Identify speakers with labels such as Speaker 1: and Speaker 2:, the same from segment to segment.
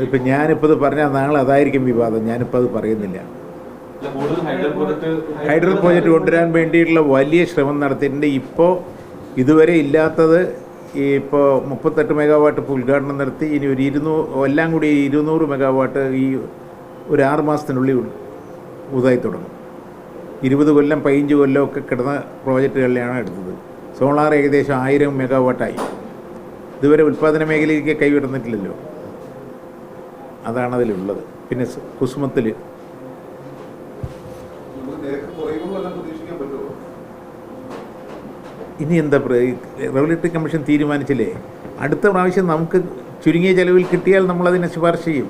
Speaker 1: ഇപ്പം ഞാനിപ്പോൾ ഇത് പറഞ്ഞാൽ നാളെ അതായിരിക്കും വിവാദം. ഞാനിപ്പോൾ അത് പറയുന്നില്ല. ഹൈഡൽ പ്രോജക്റ്റ് കൊണ്ടുവരാൻ വേണ്ടിയിട്ടുള്ള വലിയ ശ്രമം നടത്തിയിട്ടുണ്ട്. ഇപ്പോൾ ഇതുവരെ ഇല്ലാത്തത് ഇപ്പോൾ 38 മെഗാവാട്ട് ഇപ്പോൾ ഉദ്ഘാടനം നടത്തി. ഇനി ഒരു 200 എല്ലാം കൂടി 200 മെഗാവാട്ട് ഈ ഒരു 6 മാസത്തിനുള്ളിൽ ഉതായി തുടങ്ങും. 20 കൊല്ലം 15 കൊല്ലം ഒക്കെ കിടന്ന പ്രോജക്റ്റുകളിലാണ് എടുത്തത്. സോളാർ ഏകദേശം 1000 മെഗാവാട്ടായി. ഇതുവരെ ഉൽപ്പാദന മേഖലയിലേക്ക് കൈവിടുന്നിട്ടില്ലല്ലോ. അതാണ് അതിലുള്ളത്. പിന്നെ കുസുമത്തിൽ ഇനി എന്താ റെഗുലേറ്ററി കമ്മീഷൻ തീരുമാനിച്ചില്ലേ, അടുത്ത പ്രാവശ്യം നമുക്ക് ചുരുങ്ങിയ ചെലവിൽ കിട്ടിയാൽ നമ്മളതിനെ ശുപാർശ ചെയ്യും.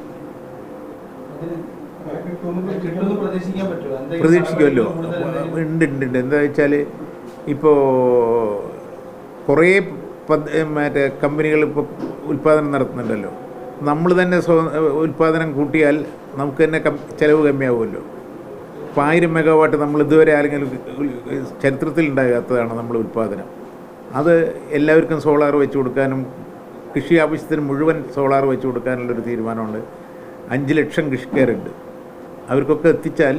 Speaker 1: പ്രതീക്ഷിക്കുമല്ലോ. ഉണ്ട്. എന്താ വെച്ചാൽ ഇപ്പോൾ കുറേ മറ്റേ കമ്പനികൾ ഇപ്പോൾ ഉൽപ്പാദനം നടത്തുന്നുണ്ടല്ലോ. നമ്മൾ തന്നെ ഉൽപ്പാദനം കൂട്ടിയാൽ നമുക്ക് തന്നെ ചിലവ് കമ്മിയാവുമല്ലോ. ഇപ്പോൾ 1000 മെഗാവാട്ട് നമ്മൾ ഇതുവരെ ആരെങ്കിലും ചരിത്രത്തിൽ ഉണ്ടാകാത്തതാണ് നമ്മൾ ഉൽപ്പാദനം. അത് എല്ലാവർക്കും സോളാർ വെച്ച് കൊടുക്കാനും കൃഷി ആവശ്യത്തിന് മുഴുവൻ സോളാർ വെച്ച് കൊടുക്കാനുള്ളൊരു തീരുമാനമുണ്ട്. 5 ലക്ഷം കൃഷിക്കാരുണ്ട്. അവർക്കൊക്കെ എത്തിച്ചാൽ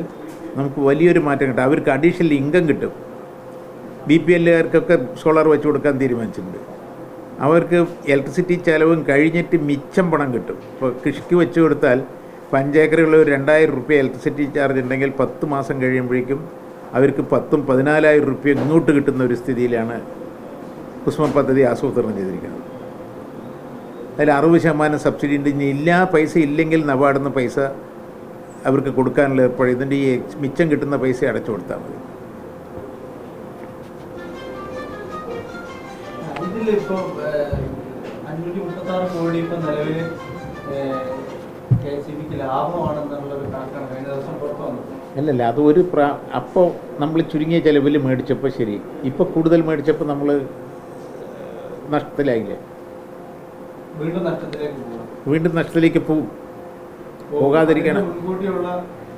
Speaker 1: നമുക്ക് വലിയൊരു മാറ്റം കിട്ടും. അവർക്ക് അഡീഷണൽ ഇൻകം കിട്ടും. BPLകാർക്കൊക്കെ സോളാർ വെച്ച് കൊടുക്കാൻ തീരുമാനിച്ചിട്ടുണ്ട്. അവർക്ക് ഇലക്ട്രിസിറ്റി ചിലവും കഴിഞ്ഞിട്ട് മിച്ചം പണം കിട്ടും. ഇപ്പോൾ കൃഷിക്ക് വെച്ച് കൊടുത്താൽ 5 ഏക്കറുള്ള ഒരു 2000 റുപ്യ ഇലക്ട്രിസിറ്റി ചാർജ് ഉണ്ടെങ്കിൽ 10 മാസം കഴിയുമ്പോഴേക്കും അവർക്ക് 10,000-14,000 റുപ്യ ഇങ്ങോട്ട് കിട്ടുന്ന ഒരു സ്ഥിതിയിലാണ് കുസുമ പദ്ധതി ആസൂത്രണം ചെയ്തിരിക്കുന്നത്. അതിൽ 60% സബ്സിഡി ഉണ്ട്. ഇനി പൈസ ഇല്ലെങ്കിൽ നബാർഡിൽ നിന്ന് പൈസ അവർക്ക് കൊടുക്കാനുള്ള ഏർപ്പാട്. ഇതിൻ്റെ ഈ മിച്ചം കിട്ടുന്ന പൈസ അടച്ചു കൊടുത്താൽ മതി.
Speaker 2: ഇപ്പോൾ 536 കോടി ഇപ്പം നിലവിൽ KCBക്ക് ലാഭമാണെന്നുള്ളൊരു കണക്കാണ് കഴിഞ്ഞ ദിവസം പുറത്തു വന്നത്.
Speaker 1: അല്ലല്ല, അത് ഒരു അപ്പോൾ നമ്മൾ ചുരുങ്ങിയ ചിലവിൽ മേടിച്ചപ്പോൾ ശരി, ഇപ്പോൾ കൂടുതൽ മേടിച്ചപ്പോൾ നമ്മൾ നഷ്ടത്തിലായില്ലേ. വീണ്ടും നഷ്ടത്തിലേക്ക് പോകാതിരിക്കണം.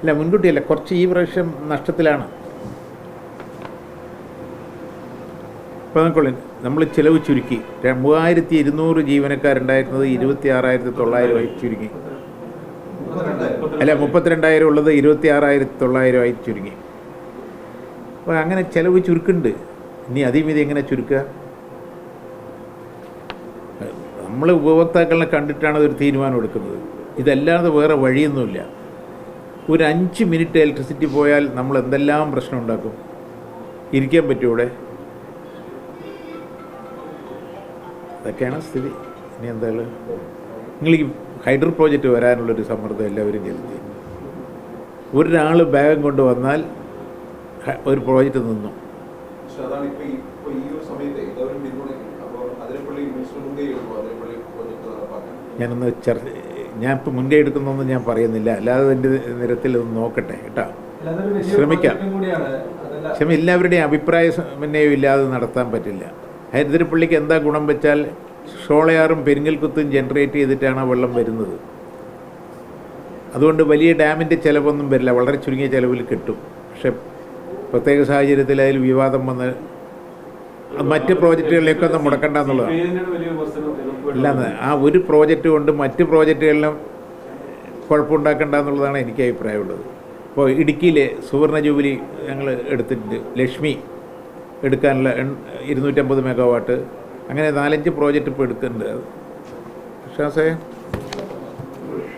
Speaker 1: അല്ല, മുൻകൂട്ടിയല്ല, കുറച്ച് ഈ പ്രാവശ്യം നഷ്ടത്തിലാണ്. ഇപ്പോൾ നോക്കൊള്ളു, നമ്മൾ ചിലവ് ചുരുക്കി. 3200 ജീവനക്കാരുണ്ടായിരുന്നത് 26,900 ചുരുങ്ങി. അല്ല, 32,000 ഉള്ളത് 26,900 ചുരുങ്ങി. അപ്പോൾ അങ്ങനെ ചിലവ് ചുരുക്കുന്നുണ്ട്. ഇനി അതിമീതി എങ്ങനെ ചുരുക്കുക? നമ്മൾ ഉപഭോക്താക്കളെ കണ്ടിട്ടാണ് അതൊരു തീരുമാനം എടുക്കുന്നത്. ഇതല്ലാതെ വേറെ വഴിയൊന്നുമില്ല. ഒരു 5 മിനിറ്റ് ഇലക്ട്രിസിറ്റി പോയാൽ നമ്മൾ എന്തെല്ലാം പ്രശ്നം ഉണ്ടാക്കും. ഇരിക്കാൻ പറ്റുമോ? അതൊക്കെയാണ് സ്ഥിതി. ഇനി എന്താണ് നിങ്ങൾ ഈ ഹൈഡൽ പ്രോജക്റ്റ് വരാനുള്ളൊരു സമ്മർദ്ദം എല്ലാവരും ചെലുത്തി. ഒരാൾ ബാഗം കൊണ്ട് വന്നാൽ ഒരു പ്രോജക്റ്റ് നിന്നു. ഞാനിപ്പോൾ മുൻകൈ എടുക്കുന്നൊന്നും ഞാൻ പറയുന്നില്ല. അല്ലാതെ എൻ്റെ നിരത്തിൽ ഒന്ന് നോക്കട്ടെ കേട്ടോ, ശ്രമിക്കാം. എല്ലാവരുടെയും അഭിപ്രായ സമന്വയം ഇല്ലാതെ നടത്താൻ പറ്റില്ല. ഹരിതിരപ്പള്ളിക്ക് എന്താ ഗുണം വെച്ചാൽ ഷോളയാറും പെരിങ്ങൽകുത്തും ജനറേറ്റ് ചെയ്തിട്ടാണ് വെള്ളം വരുന്നത്. അതുകൊണ്ട് വലിയ ഡാമിൻ്റെ ചിലവൊന്നും വരില്ല, വളരെ ചുരുങ്ങിയ ചിലവിൽ കിട്ടും. പക്ഷെ പ്രത്യേക സാഹചര്യത്തിൽ അതിൽ വിവാദം വന്ന് മറ്റ് പ്രോജക്റ്റുകളിലേക്ക് ഒന്നും മുടക്കണ്ട എന്നുള്ളതാണ്. അല്ലാതെ ആ ഒരു പ്രോജക്റ്റ് കൊണ്ട് മറ്റ് പ്രോജക്റ്റുകളിലും കുഴപ്പമുണ്ടാക്കണ്ട എന്നുള്ളതാണ് എനിക്ക് അഭിപ്രായമുള്ളത്. ഇപ്പോൾ ഇടുക്കിയിലെ സുവർണ ജൂബിലി ഞങ്ങൾ എടുത്തിട്ടുണ്ട്. ലക്ഷ്മി എടുക്കാനുള്ള 250 മെഗാവാട്ട്, അങ്ങനെ 4-5 പ്രോജക്റ്റ് ഇപ്പോൾ എടുക്കുന്നുണ്ട്. വിശ്വാസേ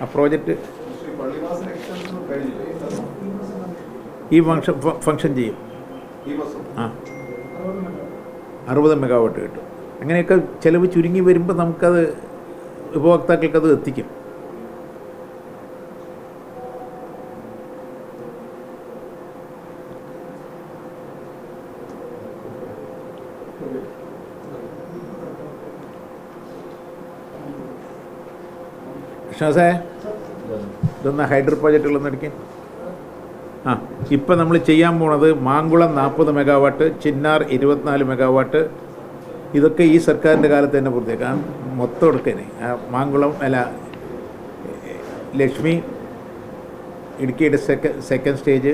Speaker 1: ആ പ്രോജക്റ്റ് ഈ ഫങ്ഷൻ ചെയ്യും. ആ 60 മെഗാവാട്ട് കിട്ടും. അങ്ങനെയൊക്കെ ചിലവ് ചുരുങ്ങി വരുമ്പോൾ നമുക്കത് ഉപഭോക്താക്കൾക്കത് എത്തിക്കും. കൃഷ്ണദാസേ, ഇതൊന്ന് ഹൈഡൽ പ്രോജക്റ്റുകളൊന്നും എടുക്കാൻ. ഇപ്പം നമ്മൾ ചെയ്യാൻ പോണത് മാങ്കുളം 40 മെഗാവാട്ട്, ചിന്നാർ 24 മെഗാവാട്ട്. ഇതൊക്കെ ഈ സർക്കാരിൻ്റെ കാലത്ത് തന്നെ പൂർത്തിയാക്കാം. മൊത്തം എടുക്കാനേ മാങ്കുളം ലക്ഷ്മി ഇടുക്കിയുടെ സെക്കൻഡ് സ്റ്റേജ്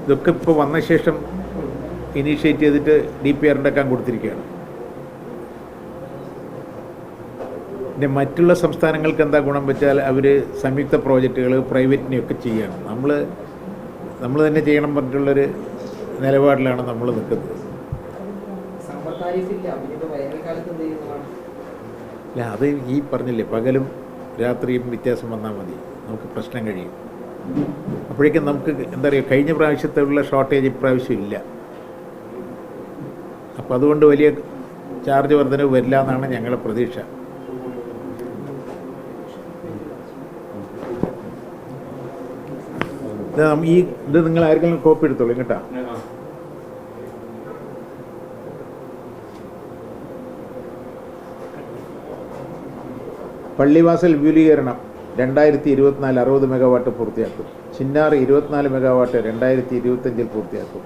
Speaker 1: ഇതൊക്കെ ഇപ്പോൾ വന്ന ശേഷം ഇനീഷ്യേറ്റ് ചെയ്തിട്ട് DPR ഉണ്ടാക്കാൻ കൊടുത്തിരിക്കുകയാണ്. പിന്നെ മറ്റുള്ള സംസ്ഥാനങ്ങൾക്ക് എന്താ ഗുണം വെച്ചാൽ അവർ സംയുക്ത പ്രോജക്റ്റുകൾ പ്രൈവറ്റിനെയൊക്കെ ചെയ്യണം. നമ്മൾ തന്നെ ചെയ്യണം പറഞ്ഞിട്ടുള്ളൊരു നിലപാടിലാണ് നമ്മൾ നിൽക്കുന്നത്. അല്ല, അത് ഈ പറഞ്ഞില്ലേ, പകലും രാത്രിയും വ്യത്യാസം വന്നാൽ മതി, നമുക്ക് പ്രശ്നം കഴിയും. അപ്പോഴേക്കും നമുക്ക് എന്താ പറയുക, കഴിഞ്ഞ പ്രാവശ്യത്തുള്ള ഷോർട്ടേജ് ഇപ്രാവശ്യം ഇല്ല. അപ്പോൾ അതുകൊണ്ട് വലിയ ചാർജ് വർധനവ് വരില്ല എന്നാണ് ഞങ്ങളുടെ പ്രതീക്ഷ. ഇത് നിങ്ങൾ ആർക്കെങ്കിലും കോപ്പി എടുത്തോളൂ കേട്ടോ. പള്ളിവാസൽ വിപുലീകരണം 2024 60 മെഗാവാട്ട് പൂർത്തിയാക്കും. ചിന്നാർ 24 മെഗാവാട്ട് 2025 പൂർത്തിയാക്കും.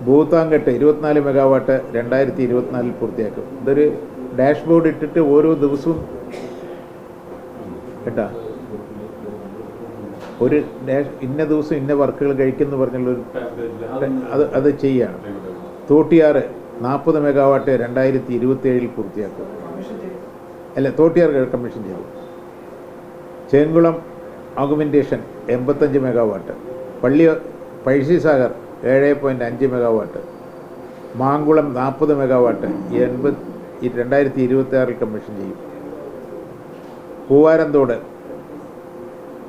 Speaker 1: ഭൂത്താങ്കെട്ട് 24 മെഗാവാട്ട് 2024 പൂർത്തിയാക്കും. ഇതൊരു ഡാഷ്ബോർഡ് ഇട്ടിട്ട് ഓരോ ദിവസവും കേട്ടാ, ഒരു ഇന്ന ദിവസം ഇന്ന വർക്കുകൾ കഴിക്കുമെന്ന് പറഞ്ഞുള്ളൊരു അത് ചെയ്യാണ്. തോട്ടിയാറ് 40 മെഗാവാട്ട് 2027 പൂർത്തിയാക്കും. അല്ല, തോട്ടിയാർ കമ്മീഷൻ ചെയ്തു. Chenkulam augmentation 85 megawatt. Pazhassisagar 7.5 megawatt. Mankulam 40 megawatt 2026 commission ചെയ്യും. Poovaranthode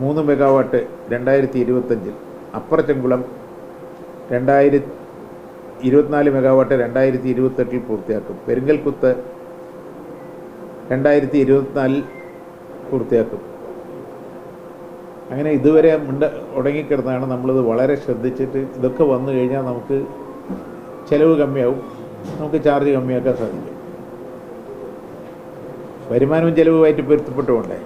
Speaker 1: 3 megawatt 2025. Upper Chenkulam 24 megawatt 2028 പൂർത്തിയാക്കും. പെരിങ്ങൽകുത്ത് 2024 പൂർത്തിയാക്കും. അങ്ങനെ ഇതുവരെ ഉടങ്ങിക്കിടന്നാണ്. നമ്മളിത് വളരെ ശ്രദ്ധിച്ചിട്ട് ഇതൊക്കെ വന്നു കഴിഞ്ഞാൽ നമുക്ക് ചിലവ് കമ്മിയാവും, നമുക്ക് ചാർജ് കമ്മിയാക്കാൻ സാധിക്കും. വരുമാനവും ചിലവുമായിട്ട് പൊരുത്തപ്പെട്ടുകൊണ്ടേ.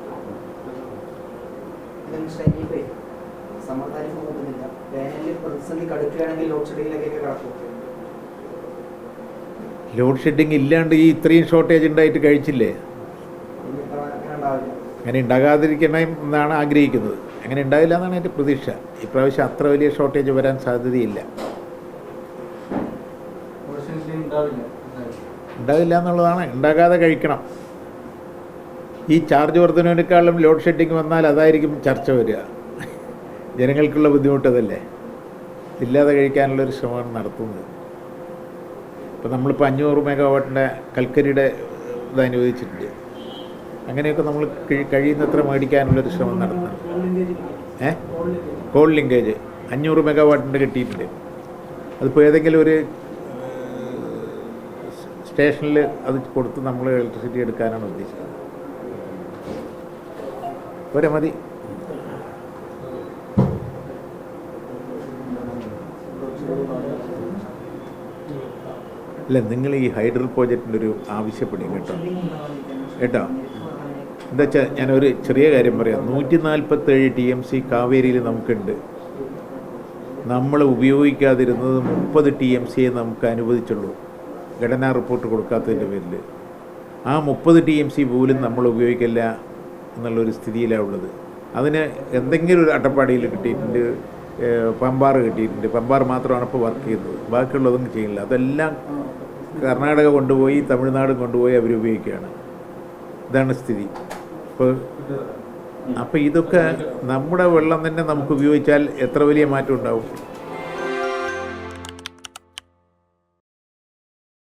Speaker 1: ലോഡ് ഷെഡിങ് ഇല്ലാണ്ട് ഈ ഇത്രയും ഷോർട്ടേജ് ഉണ്ടായിട്ട് കഴിച്ചില്ലേ? അങ്ങനെ ഉണ്ടാകാതിരിക്കണം എന്നാണ് ആഗ്രഹിക്കുന്നത്. അങ്ങനെ ഉണ്ടാവില്ല എന്നാണ് എൻ്റെ പ്രതീക്ഷ. ഇപ്രാവശ്യം അത്ര വലിയ ഷോർട്ടേജ് വരാൻ സാധ്യതയില്ല. ഉണ്ടാവില്ല എന്നുള്ളതാണ്. ഉണ്ടാകാതെ കഴിക്കണം. ഈ ചാർജ് വർധനവിനേക്കാളും ലോഡ് ഷെഡിങ് വന്നാൽ അതായിരിക്കും ചർച്ച വരിക. ജനങ്ങൾക്കുള്ള ബുദ്ധിമുട്ടതല്ലേ, ഇല്ലാതെ കഴിക്കാനുള്ളൊരു ശ്രമമാണ് നടത്തുന്നത്. ഇപ്പോൾ നമ്മളിപ്പോൾ 500 മെഗാവാട്ടിൻ്റെ കൽക്കരിയുടെ ഇത് അനുവദിച്ചിട്ടുണ്ട്. അങ്ങനെയൊക്കെ നമ്മൾ കഴിയുന്നത്ര മേടിക്കാനുള്ളൊരു ശ്രമം നടത്തുന്നുണ്ട്. കോൾ ലിങ്കേജ് 500 മെഗാവാട്ടിൻ്റെ കിട്ടിയിട്ടുണ്ട്. അതിപ്പോൾ ഏതെങ്കിലും ഒരു സ്റ്റേഷനിൽ അത് കൊടുത്ത് നമ്മൾ ഇലക്ട്രിസിറ്റി എടുക്കാനാണ് ഉദ്ദേശിക്കുന്നത്. പോരെ, മതി. അല്ല, നിങ്ങൾ ഈ ഹൈഡ്രൽ പ്രോജക്റ്റിൻ്റെ ഒരു ആവശ്യപ്പെടും കേട്ടോ. എന്താ വെച്ചാൽ ഞാനൊരു ചെറിയ കാര്യം പറയാം. 147 TMC കാവേരിയിൽ നമുക്കുണ്ട്. നമ്മൾ ഉപയോഗിക്കാതിരുന്നത് 30 TMC നമുക്ക് അനുവദിച്ചുള്ളൂ, ഘടനാ റിപ്പോർട്ട് കൊടുക്കാത്തതിൻ്റെ പേരിൽ. ആ 30 TMC പോലും നമ്മൾ ഉപയോഗിക്കില്ല എന്നുള്ളൊരു സ്ഥിതിയിലാണ് ഉള്ളത്. അതിന് എന്തെങ്കിലും ഒരു അട്ടപ്പാടിയിൽ കിട്ടിയിട്ടുണ്ട്, പമ്പാറ് കിട്ടിയിട്ടുണ്ട്. പമ്പാർ മാത്രമാണ് ഇപ്പോൾ വർക്ക് ചെയ്യുന്നത്, ബാക്കിയുള്ളതൊന്നും ചെയ്യില്ല. അതെല്ലാം കർണാടക കൊണ്ടുപോയി, തമിഴ്നാട് കൊണ്ടുപോയി അവരുപയോഗിക്കുകയാണ്. ഇതാണ് സ്ഥിതി. അപ്പോൾ ഇതൊക്കെ നമ്മുടെ വെള്ളം തന്നെ നമുക്ക് ഉപയോഗിച്ചാൽ എത്ര വലിയ മാറ്റം ഉണ്ടാവും.